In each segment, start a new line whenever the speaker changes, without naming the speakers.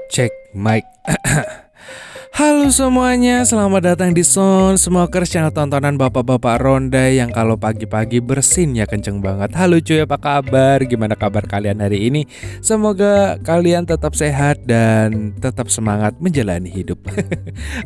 Cek mic. Halo semuanya, selamat datang di Smokers, channel tontonan bapak-bapak ronda yang kalau pagi-pagi bersinnya kenceng banget. Halo cuy, apa kabar? Gimana kabar kalian hari ini? Semoga kalian tetap sehat dan tetap semangat menjalani hidup.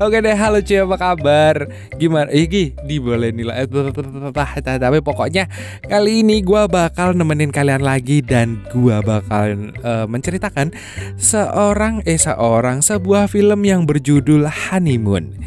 Oke deh, halo cuy, apa kabar? Gimana? Di boleh nilai. Tapi pokoknya kali ini gue bakal nemenin kalian lagi dan gue bakal menceritakan sebuah film yang berjudul Honeymoon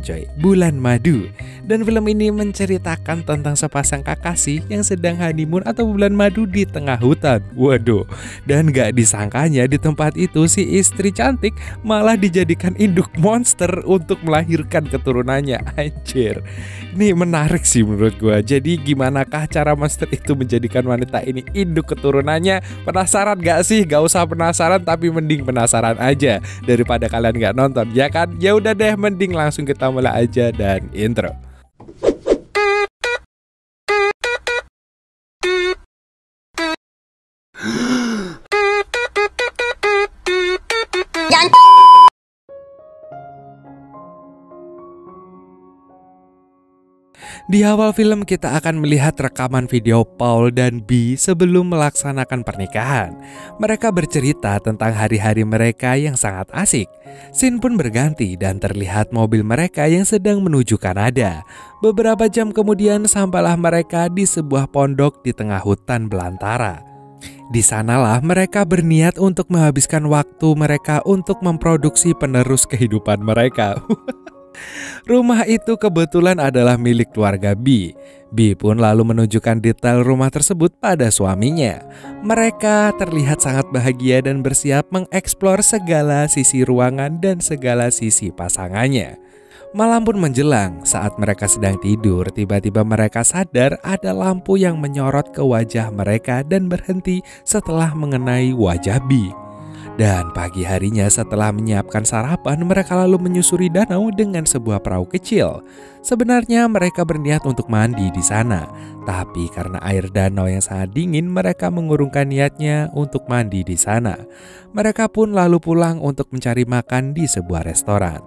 coy, Bulan Madu. Dan film ini menceritakan tentang sepasang kekasih yang sedang honeymoon atau bulan madu di tengah hutan. Waduh, dan gak disangkanya di tempat itu si istri cantik malah dijadikan induk monster untuk melahirkan keturunannya. Anjir, ini menarik sih menurut gua. Jadi gimanakah cara monster itu menjadikan wanita ini induk keturunannya? Penasaran gak sih? Gak usah penasaran, tapi mending penasaran aja daripada kalian gak nonton, ya kan? Ya udah deh, mending langsung kita mulai aja dan intro. Di awal film kita akan melihat rekaman video Paul dan B sebelum melaksanakan pernikahan. Mereka bercerita tentang hari-hari mereka yang sangat asik. Scene pun berganti dan terlihat mobil mereka yang sedang menuju Kanada. Beberapa jam kemudian sampailah mereka di sebuah pondok di tengah hutan belantara. Di sanalah mereka berniat untuk menghabiskan waktu mereka untuk memproduksi penerus kehidupan mereka. Rumah itu kebetulan adalah milik keluarga B. B pun lalu menunjukkan detail rumah tersebut pada suaminya. Mereka terlihat sangat bahagia dan bersiap mengeksplor segala sisi ruangan dan segala sisi pasangannya. Malam pun menjelang, saat mereka sedang tidur, tiba-tiba mereka sadar ada lampu yang menyorot ke wajah mereka dan berhenti setelah mengenai wajah B. Dan pagi harinya setelah menyiapkan sarapan, mereka lalu menyusuri danau dengan sebuah perahu kecil. Sebenarnya mereka berniat untuk mandi di sana, tapi karena air danau yang sangat dingin, mereka mengurungkan niatnya untuk mandi di sana. Mereka pun lalu pulang untuk mencari makan di sebuah restoran.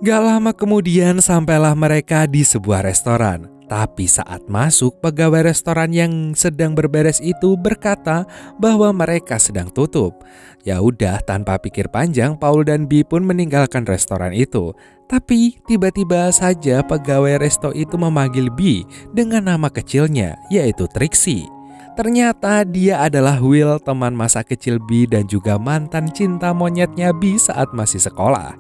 Gak lama kemudian sampailah mereka di sebuah restoran. Tapi saat masuk, pegawai restoran yang sedang berberes itu berkata bahwa mereka sedang tutup. Ya udah, tanpa pikir panjang, Paul dan B pun meninggalkan restoran itu. Tapi tiba-tiba saja pegawai resto itu memanggil B dengan nama kecilnya, yaitu Trixie. Ternyata dia adalah Will, teman masa kecil B dan juga mantan cinta monyetnya B saat masih sekolah.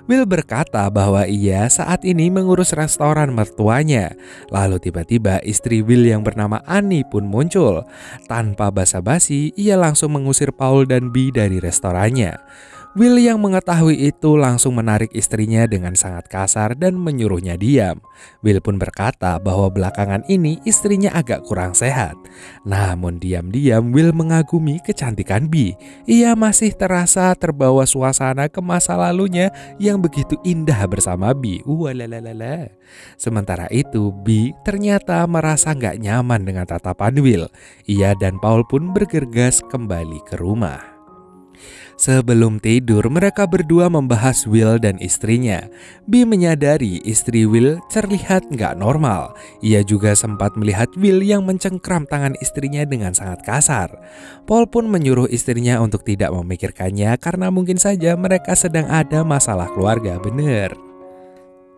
Will berkata bahwa ia saat ini mengurus restoran mertuanya. Lalu tiba-tiba istri Will yang bernama Annie pun muncul. Tanpa basa-basi, ia langsung mengusir Paul dan B dari restorannya. Will yang mengetahui itu langsung menarik istrinya dengan sangat kasar dan menyuruhnya diam. Will pun berkata bahwa belakangan ini istrinya agak kurang sehat. Namun diam-diam Will mengagumi kecantikan B. Ia masih terasa terbawa suasana ke masa lalunya yang begitu indah bersama B. Walalala. Sementara itu B ternyata merasa gak nyaman dengan tatapan Will. Ia dan Paul pun bergegas kembali ke rumah. Sebelum tidur, mereka berdua membahas Will dan istrinya. B menyadari istri Will terlihat gak normal. Ia juga sempat melihat Will yang mencengkram tangan istrinya dengan sangat kasar. Paul pun menyuruh istrinya untuk tidak memikirkannya karena mungkin saja mereka sedang ada masalah keluarga, bener.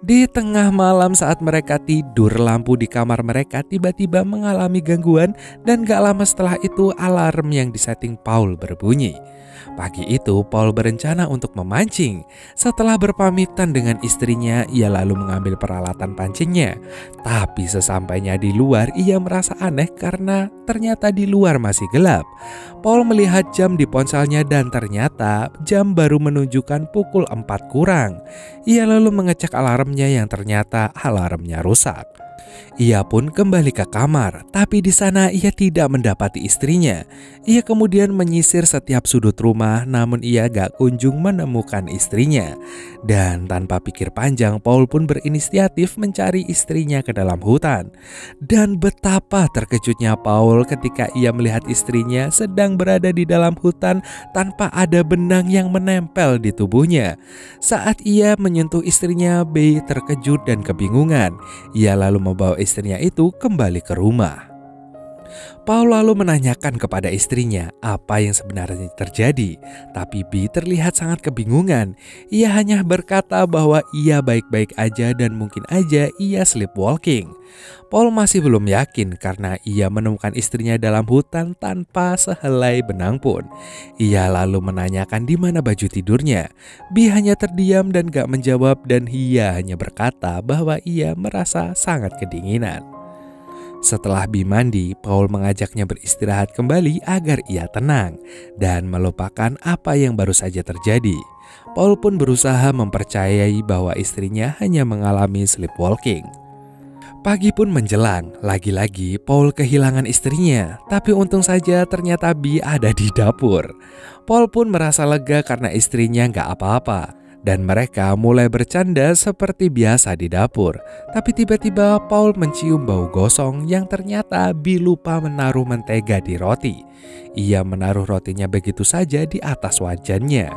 Di tengah malam saat mereka tidur, lampu di kamar mereka tiba-tiba mengalami gangguan dan gak lama setelah itu alarm yang disetting Paul berbunyi. Pagi itu Paul berencana untuk memancing. Setelah berpamitan dengan istrinya, ia lalu mengambil peralatan pancingnya. Tapi sesampainya di luar, ia merasa aneh karena ternyata di luar masih gelap. Paul melihat jam di ponselnya dan ternyata jam baru menunjukkan pukul 4 kurang. Ia lalu mengecek alarmnya yang ternyata alarmnya rusak. Ia pun kembali ke kamar, tapi di sana ia tidak mendapati istrinya. Ia kemudian menyisir setiap sudut rumah, namun ia gak kunjung menemukan istrinya. Dan tanpa pikir panjang, Paul pun berinisiatif mencari istrinya ke dalam hutan. Dan betapa terkejutnya Paul ketika ia melihat istrinya sedang berada di dalam hutan tanpa ada benang yang menempel di tubuhnya. Saat ia menyentuh istrinya, B terkejut dan kebingungan. Ia lalu membawa istrinya itu kembali ke rumah. Paul lalu menanyakan kepada istrinya apa yang sebenarnya terjadi, tapi B terlihat sangat kebingungan. Ia hanya berkata bahwa ia baik-baik aja dan mungkin aja ia sleepwalking. Paul masih belum yakin karena ia menemukan istrinya dalam hutan tanpa sehelai benang pun. Ia lalu menanyakan di mana baju tidurnya. B hanya terdiam dan gak menjawab, dan ia hanya berkata bahwa ia merasa sangat kedinginan. Setelah B mandi, Paul mengajaknya beristirahat kembali agar ia tenang dan melupakan apa yang baru saja terjadi. Paul pun berusaha mempercayai bahwa istrinya hanya mengalami sleepwalking. Pagi pun menjelang, lagi-lagi Paul kehilangan istrinya, tapi untung saja ternyata B ada di dapur. Paul pun merasa lega karena istrinya gak apa-apa, dan mereka mulai bercanda seperti biasa di dapur. Tapi tiba-tiba Paul mencium bau gosong yang ternyata B lupa menaruh mentega di roti. Ia menaruh rotinya begitu saja di atas wajannya.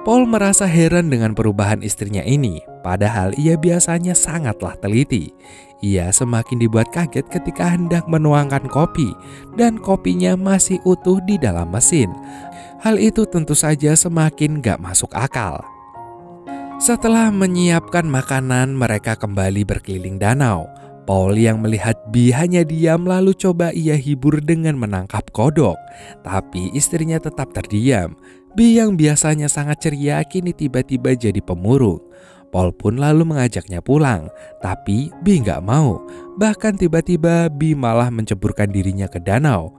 Paul merasa heran dengan perubahan istrinya ini, padahal ia biasanya sangatlah teliti. Ia semakin dibuat kaget ketika hendak menuangkan kopi, dan kopinya masih utuh di dalam mesin. Hal itu tentu saja semakin gak masuk akal. Setelah menyiapkan makanan, mereka kembali berkeliling danau. Paul yang melihat B hanya diam lalu coba ia hibur dengan menangkap kodok. Tapi istrinya tetap terdiam. B yang biasanya sangat ceria kini tiba-tiba jadi pemurung. Paul pun lalu mengajaknya pulang, tapi B gak mau. Bahkan tiba-tiba B malah menceburkan dirinya ke danau.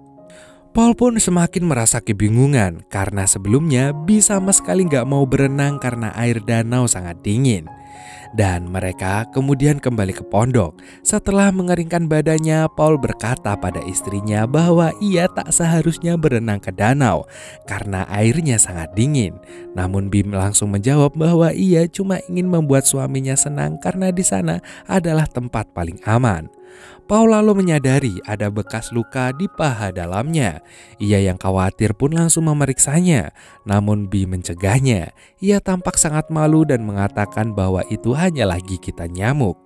Paul pun semakin merasa kebingungan karena sebelumnya B sama sekali gak mau berenang karena air danau sangat dingin. Dan mereka kemudian kembali ke pondok. Setelah mengeringkan badannya, Paul berkata pada istrinya bahwa ia tak seharusnya berenang ke danau karena airnya sangat dingin. Namun Bim langsung menjawab bahwa ia cuma ingin membuat suaminya senang karena di sana adalah tempat paling aman. Paul lalu menyadari ada bekas luka di paha dalamnya. Ia yang khawatir pun langsung memeriksanya, namun B mencegahnya. Ia tampak sangat malu dan mengatakan bahwa itu hanyalah gigitan nyamuk.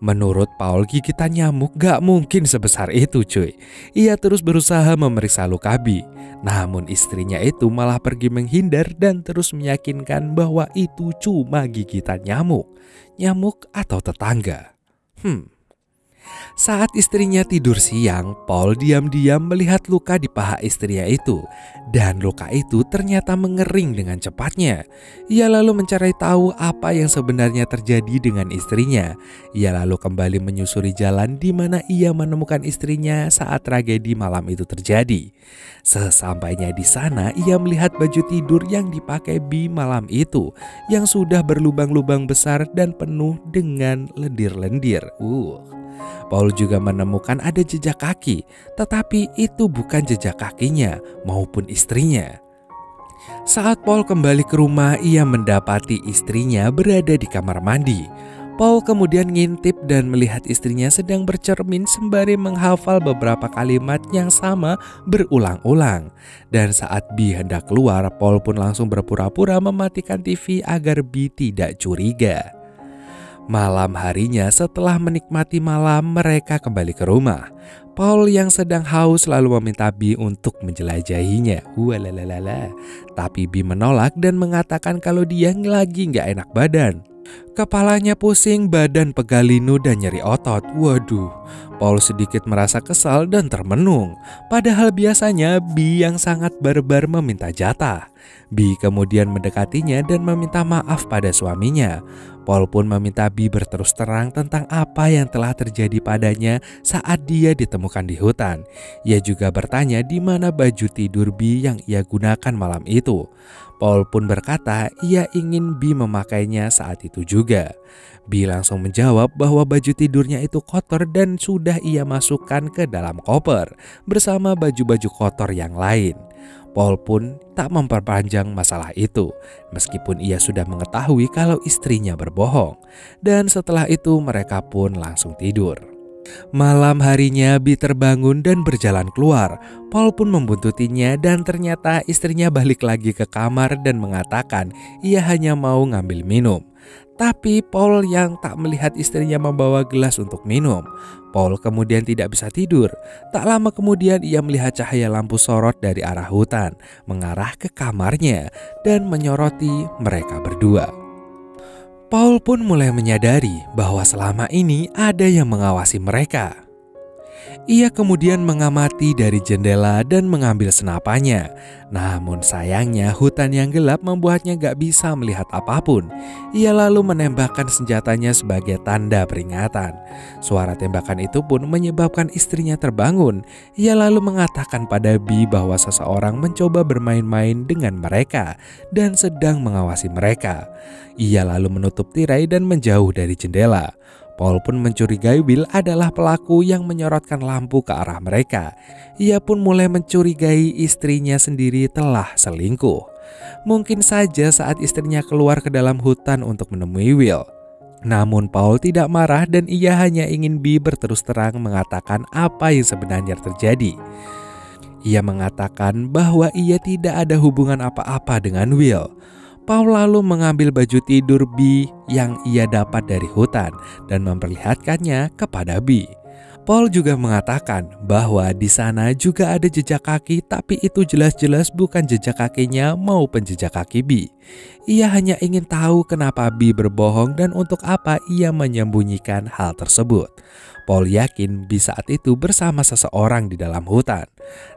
Menurut Paul, gigitan nyamuk gak mungkin sebesar itu cuy. Ia terus berusaha memeriksa luka B. Namun istrinya itu malah pergi menghindar dan terus meyakinkan bahwa itu cuma gigitan nyamuk. Nyamuk atau tetangga. Saat istrinya tidur siang, Paul diam-diam melihat luka di paha istrinya itu. Dan luka itu ternyata mengering dengan cepatnya. Ia lalu mencari tahu apa yang sebenarnya terjadi dengan istrinya. Ia lalu kembali menyusuri jalan di mana ia menemukan istrinya saat tragedi malam itu terjadi. Sesampainya di sana, ia melihat baju tidur yang dipakai B malam itu, yang sudah berlubang-lubang besar dan penuh dengan lendir-lendir. Paul juga menemukan ada jejak kaki, tetapi itu bukan jejak kakinya maupun istrinya. Saat Paul kembali ke rumah, ia mendapati istrinya berada di kamar mandi. Paul kemudian ngintip dan melihat istrinya sedang bercermin sembari menghafal beberapa kalimat yang sama berulang-ulang. Dan saat B hendak keluar, Paul pun langsung berpura-pura mematikan TV agar B tidak curiga. Malam harinya setelah menikmati malam, mereka kembali ke rumah. Paul yang sedang haus lalu meminta B untuk menjelajahinya. Tapi B menolak dan mengatakan kalau dia lagi gak enak badan. Kepalanya pusing, badan pegalinu dan nyeri otot. Waduh, Paul sedikit merasa kesal dan termenung. Padahal biasanya B yang sangat barbar meminta jatah. B kemudian mendekatinya dan meminta maaf pada suaminya. Paul pun meminta B berterus terang tentang apa yang telah terjadi padanya saat dia ditemukan di hutan. Ia juga bertanya di mana baju tidur B yang ia gunakan malam itu. Paul pun berkata ia ingin B memakainya saat itu juga. juga. Bee langsung menjawab bahwa baju tidurnya itu kotor dan sudah ia masukkan ke dalam koper bersama baju-baju kotor yang lain. Paul pun tak memperpanjang masalah itu, meskipun ia sudah mengetahui kalau istrinya berbohong. Dan setelah itu mereka pun langsung tidur. Malam harinya Bee terbangun dan berjalan keluar. Paul pun membuntutinya dan ternyata istrinya balik lagi ke kamar dan mengatakan ia hanya mau ngambil minum. Tapi Paul yang tak melihat istrinya membawa gelas untuk minum. Paul kemudian tidak bisa tidur. Tak lama kemudian ia melihat cahaya lampu sorot dari arah hutan mengarah ke kamarnya dan menyoroti mereka berdua. Paul pun mulai menyadari bahwa selama ini ada yang mengawasi mereka. Ia kemudian mengamati dari jendela dan mengambil senapannya. Namun sayangnya hutan yang gelap membuatnya gak bisa melihat apapun. Ia lalu menembakkan senjatanya sebagai tanda peringatan. Suara tembakan itu pun menyebabkan istrinya terbangun. Ia lalu mengatakan pada Bee bahwa seseorang mencoba bermain-main dengan mereka dan sedang mengawasi mereka. Ia lalu menutup tirai dan menjauh dari jendela. Paul pun mencurigai Will adalah pelaku yang menyorotkan lampu ke arah mereka. Ia pun mulai mencurigai istrinya sendiri telah selingkuh. Mungkin saja saat istrinya keluar ke dalam hutan untuk menemui Will. Namun Paul tidak marah dan ia hanya ingin Bee berterus terang mengatakan apa yang sebenarnya terjadi. Ia mengatakan bahwa ia tidak ada hubungan apa-apa dengan Will. Paul lalu mengambil baju tidur Bee yang ia dapat dari hutan dan memperlihatkannya kepada Bee. Paul juga mengatakan bahwa di sana juga ada jejak kaki, tapi itu jelas-jelas bukan jejak kakinya maupun jejak kaki Bee. Ia hanya ingin tahu kenapa Bee berbohong dan untuk apa ia menyembunyikan hal tersebut. Paul yakin Bee saat itu bersama seseorang di dalam hutan.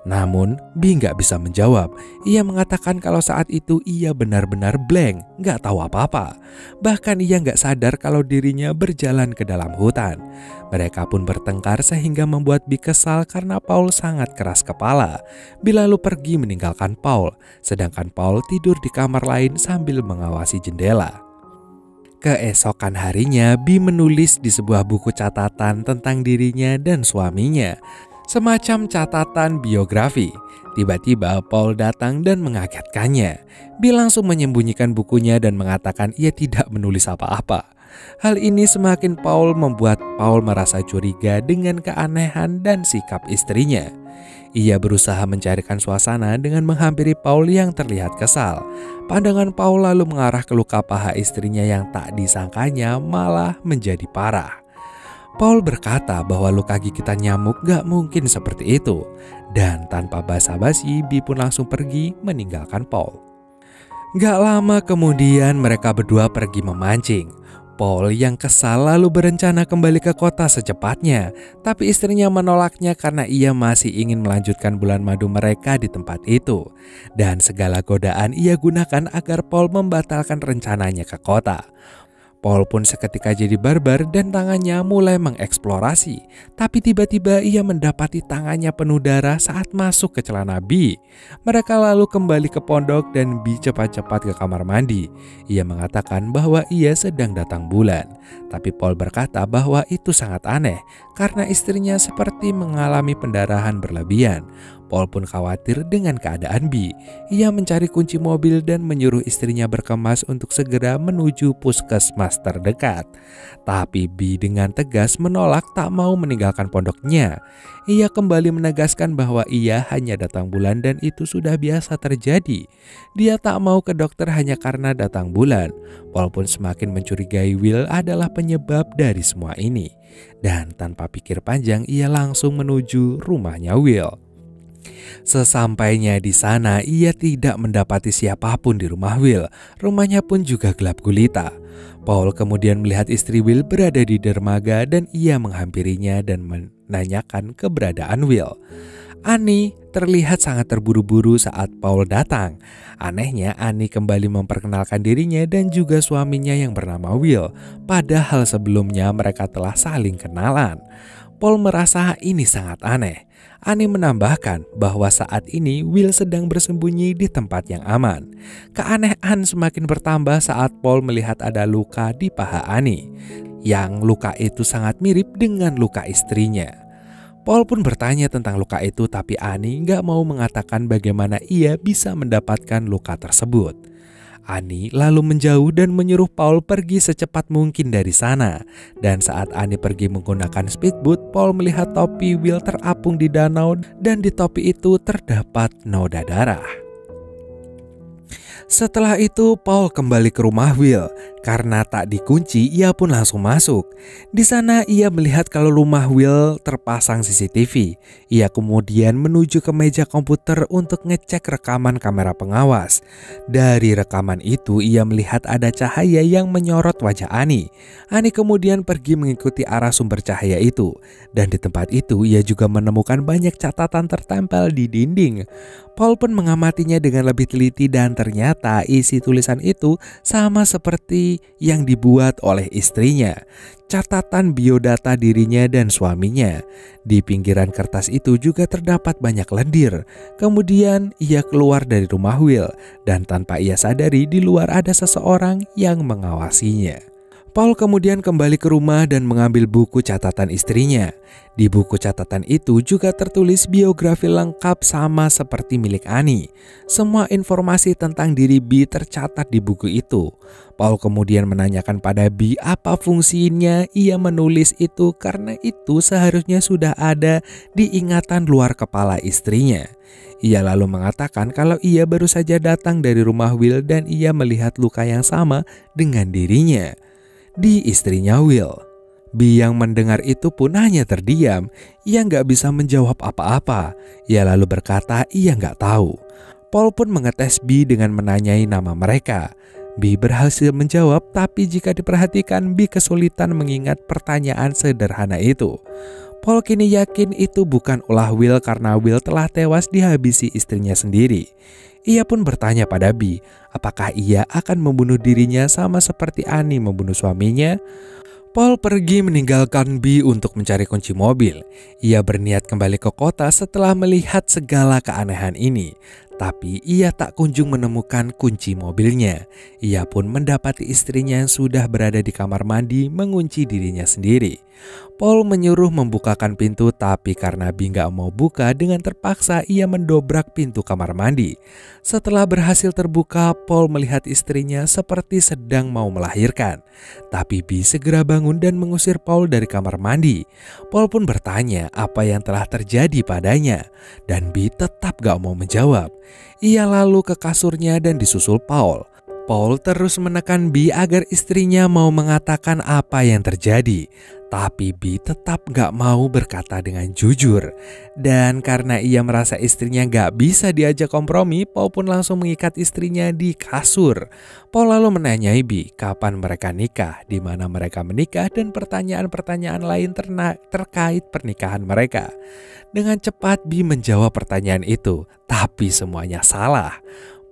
Namun Bee nggak bisa menjawab. Ia mengatakan kalau saat itu ia benar-benar blank, nggak tahu apa-apa. Bahkan ia nggak sadar kalau dirinya berjalan ke dalam hutan. Mereka pun bertengkar sehingga membuat Bee kesal karena Paul sangat keras kepala. Bee lalu pergi meninggalkan Paul, sedangkan Paul tidur di kamar lain sambil mengawasi jendela. Keesokan harinya, Bee menulis di sebuah buku catatan tentang dirinya dan suaminya, semacam catatan biografi. Tiba-tiba Paul datang dan mengagetkannya. Bee langsung menyembunyikan bukunya dan mengatakan ia tidak menulis apa-apa. Hal ini semakin membuat Paul merasa curiga dengan keanehan dan sikap istrinya. Ia berusaha mencarikan suasana dengan menghampiri Paul yang terlihat kesal. Pandangan Paul lalu mengarah ke luka paha istrinya yang tak disangkanya malah menjadi parah. Paul berkata bahwa luka gigitan nyamuk gak mungkin seperti itu. Dan tanpa basa-basi, Bee pun langsung pergi meninggalkan Paul. Gak lama kemudian mereka berdua pergi memancing. Paul yang kesal lalu berencana kembali ke kota secepatnya, tapi istrinya menolaknya karena ia masih ingin melanjutkan bulan madu mereka di tempat itu. Dan segala godaan ia gunakan agar Paul membatalkan rencananya ke kota. Paul pun seketika jadi barbar dan tangannya mulai mengeksplorasi. Tapi tiba-tiba ia mendapati tangannya penuh darah saat masuk ke celana Bee. Mereka lalu kembali ke pondok dan Bee cepat-cepat ke kamar mandi. Ia mengatakan bahwa ia sedang datang bulan. Tapi Paul berkata bahwa itu sangat aneh karena istrinya seperti mengalami pendarahan berlebihan. Paul pun khawatir dengan keadaan Bee. Ia mencari kunci mobil dan menyuruh istrinya berkemas untuk segera menuju puskesmas terdekat. Tapi Bee dengan tegas menolak, tak mau meninggalkan pondoknya. Ia kembali menegaskan bahwa ia hanya datang bulan dan itu sudah biasa terjadi. Dia tak mau ke dokter hanya karena datang bulan. Paul pun semakin mencurigai Will adalah penyebab dari semua ini. Dan tanpa pikir panjang ia langsung menuju rumahnya Will. Sesampainya di sana, ia tidak mendapati siapapun di rumah Will. Rumahnya pun juga gelap gulita. Paul kemudian melihat istri Will berada di dermaga dan ia menghampirinya dan menanyakan keberadaan Will. Annie terlihat sangat terburu-buru saat Paul datang. Anehnya, Annie kembali memperkenalkan dirinya dan juga suaminya yang bernama Will. Padahal sebelumnya mereka telah saling kenalan. Paul merasa ini sangat aneh. Ani menambahkan bahwa saat ini Will sedang bersembunyi di tempat yang aman. Keanehan semakin bertambah saat Paul melihat ada luka di paha Ani, yang luka itu sangat mirip dengan luka istrinya. Paul pun bertanya tentang luka itu, tapi Ani gak mau mengatakan bagaimana ia bisa mendapatkan luka tersebut. Ani lalu menjauh dan menyuruh Paul pergi secepat mungkin dari sana. Dan saat Ani pergi menggunakan speedboat, Paul melihat topi Will terapung di danau dan di topi itu terdapat noda darah. Setelah itu Paul kembali ke rumah Will. Karena tak dikunci, ia pun langsung masuk. Di sana ia melihat kalau rumah Will terpasang CCTV. Ia kemudian menuju ke meja komputer untuk ngecek rekaman kamera pengawas. Dari rekaman itu ia melihat ada cahaya yang menyorot wajah Ani. Ani kemudian pergi mengikuti arah sumber cahaya itu. Dan di tempat itu ia juga menemukan banyak catatan tertempel di dinding. Paul pun mengamatinya dengan lebih teliti dan ternyata isi tulisan itu sama seperti yang dibuat oleh istrinya. Catatan biodata dirinya dan suaminya. Di pinggiran kertas itu juga terdapat banyak lendir. Kemudian ia keluar dari rumah Will dan tanpa ia sadari di luar ada seseorang yang mengawasinya. Paul kemudian kembali ke rumah dan mengambil buku catatan istrinya. Di buku catatan itu juga tertulis biografi lengkap sama seperti milik Ani. Semua informasi tentang diri B tercatat di buku itu. Paul kemudian menanyakan pada B apa fungsinya ia menulis itu, karena itu seharusnya sudah ada di ingatan luar kepala istrinya. Ia lalu mengatakan kalau ia baru saja datang dari rumah Will dan ia melihat luka yang sama dengan dirinya di istrinya Will. B yang mendengar itu pun hanya terdiam. Ia nggak bisa menjawab apa-apa. Ia lalu berkata ia nggak tahu. Paul pun mengetes B dengan menanyai nama mereka. B berhasil menjawab, tapi jika diperhatikan B kesulitan mengingat pertanyaan sederhana itu. Paul kini yakin itu bukan ulah Will karena Will telah tewas dihabisi istrinya sendiri. Ia pun bertanya pada B, apakah ia akan membunuh dirinya sama seperti Ani membunuh suaminya? Paul pergi meninggalkan B untuk mencari kunci mobil. Ia berniat kembali ke kota setelah melihat segala keanehan ini. Tapi ia tak kunjung menemukan kunci mobilnya. Ia pun mendapati istrinya yang sudah berada di kamar mandi mengunci dirinya sendiri. Paul menyuruh membukakan pintu, tapi karena B gak mau buka, dengan terpaksa ia mendobrak pintu kamar mandi. Setelah berhasil terbuka, Paul melihat istrinya seperti sedang mau melahirkan. Tapi B segera bangun dan mengusir Paul dari kamar mandi. Paul pun bertanya apa yang telah terjadi padanya, dan B tetap gak mau menjawab. Ia lalu ke kasurnya dan disusul Paul. Paul terus menekan B agar istrinya mau mengatakan apa yang terjadi. Tapi B tetap gak mau berkata dengan jujur. Dan karena ia merasa istrinya gak bisa diajak kompromi, Paul pun langsung mengikat istrinya di kasur. Paul lalu menanyai B kapan mereka nikah, di mana mereka menikah, dan pertanyaan-pertanyaan lain terkait pernikahan mereka. Dengan cepat B menjawab pertanyaan itu, tapi semuanya salah.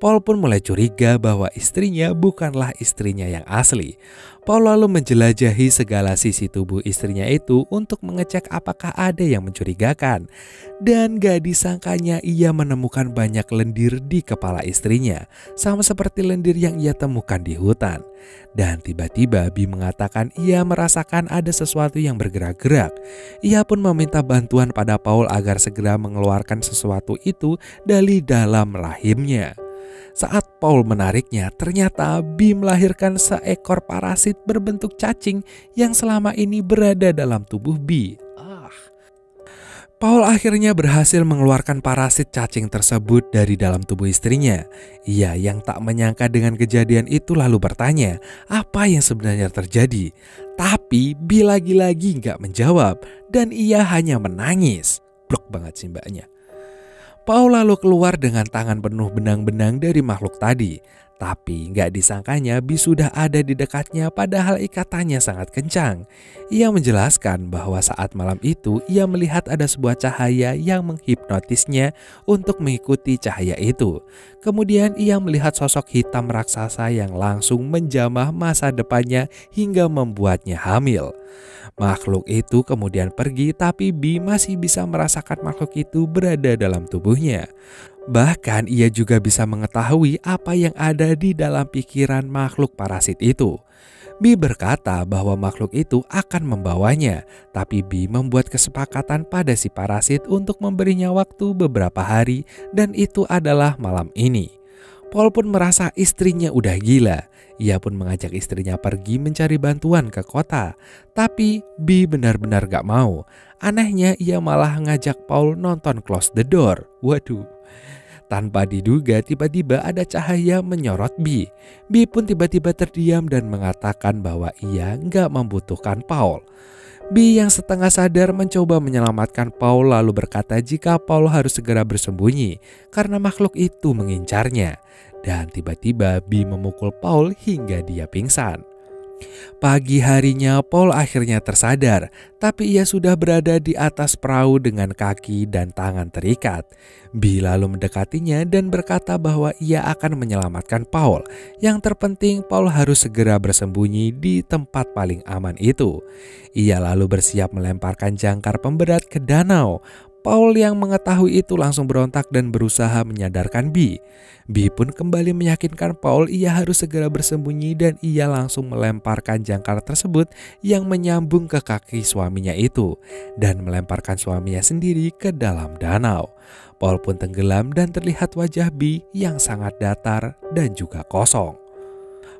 Paul pun mulai curiga bahwa istrinya bukanlah istrinya yang asli. Paul lalu menjelajahi segala sisi tubuh istrinya itu untuk mengecek apakah ada yang mencurigakan. Dan gak disangkanya ia menemukan banyak lendir di kepala istrinya, sama seperti lendir yang ia temukan di hutan. Dan tiba-tiba B mengatakan ia merasakan ada sesuatu yang bergerak-gerak. Ia pun meminta bantuan pada Paul agar segera mengeluarkan sesuatu itu dari dalam rahimnya. Saat Paul menariknya, ternyata B melahirkan seekor parasit berbentuk cacing yang selama ini berada dalam tubuh B. Paul akhirnya berhasil mengeluarkan parasit cacing tersebut dari dalam tubuh istrinya. Ia yang tak menyangka dengan kejadian itu lalu bertanya apa yang sebenarnya terjadi. Tapi B lagi-lagi gak menjawab dan ia hanya menangis. Blok banget sih mbaknya. Paul lalu keluar dengan tangan penuh benang-benang dari makhluk tadi. Tapi nggak disangkanya Bi sudah ada di dekatnya padahal ikatannya sangat kencang. Ia menjelaskan bahwa saat malam itu ia melihat ada sebuah cahaya yang menghipnotisnya untuk mengikuti cahaya itu. Kemudian ia melihat sosok hitam raksasa yang langsung menjamah masa depannya hingga membuatnya hamil. Makhluk itu kemudian pergi, tapi Bi masih bisa merasakan makhluk itu berada dalam tubuhnya. Bahkan ia juga bisa mengetahui apa yang ada di dalam pikiran makhluk parasit itu. Bi berkata bahwa makhluk itu akan membawanya, tapi Bi membuat kesepakatan pada si parasit untuk memberinya waktu beberapa hari, dan itu adalah malam ini. Paul pun merasa istrinya udah gila. Ia pun mengajak istrinya pergi mencari bantuan ke kota. Tapi Bi benar-benar gak mau. Anehnya ia malah ngajak Paul nonton Close the Door. Waduh. Tanpa diduga tiba-tiba ada cahaya menyorot Bi. Bi pun tiba-tiba terdiam dan mengatakan bahwa ia gak membutuhkan Paul. Bi yang setengah sadar mencoba menyelamatkan Paul lalu berkata jika Paul harus segera bersembunyi karena makhluk itu mengincarnya. Dan tiba-tiba Bi memukul Paul hingga dia pingsan. Pagi harinya Paul akhirnya tersadar, tapi ia sudah berada di atas perahu dengan kaki dan tangan terikat. Bi lalu mendekatinya dan berkata bahwa ia akan menyelamatkan Paul. Yang terpenting Paul harus segera bersembunyi di tempat paling aman itu. Ia lalu bersiap melemparkan jangkar pemberat ke danau. Paul yang mengetahui itu langsung berontak dan berusaha menyadarkan Bi. Bi pun kembali meyakinkan Paul ia harus segera bersembunyi dan ia langsung melemparkan jangkar tersebut yang menyambung ke kaki suaminya itu dan melemparkan suaminya sendiri ke dalam danau. Paul pun tenggelam dan terlihat wajah Bi yang sangat datar dan juga kosong.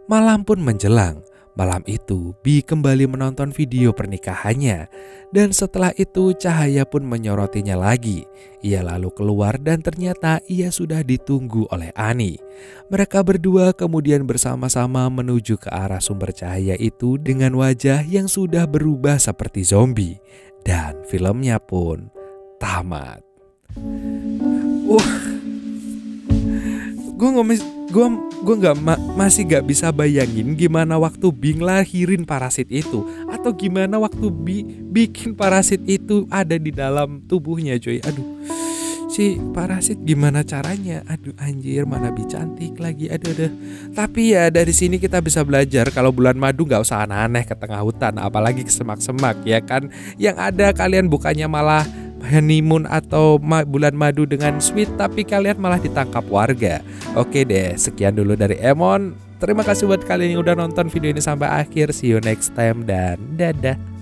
Malam pun menjelang. Malam itu, Bi kembali menonton video pernikahannya. Dan setelah itu cahaya pun menyorotinya lagi. Ia lalu keluar dan ternyata ia sudah ditunggu oleh Ani. Mereka berdua kemudian bersama-sama menuju ke arah sumber cahaya itu dengan wajah yang sudah berubah seperti zombie. Dan filmnya pun tamat. Gue masih gak bisa bayangin gimana waktu Bi ngelahirin parasit itu, atau gimana waktu Bi bikin parasit itu ada di dalam tubuhnya, coy. Aduh, si parasit gimana caranya? Aduh anjir, mana Bi cantik lagi. Aduh. Tapi ya dari sini kita bisa belajar kalau bulan madu gak usah aneh-aneh ke tengah hutan, apalagi ke semak-semak ya kan. Yang ada kalian bukannya malah honeymoon atau bulan madu dengan sweet, tapi kalian malah ditangkap warga. Oke deh, sekian dulu dari Emon. Terima kasih buat kalian yang udah nonton video ini sampai akhir. See you next time dan dadah.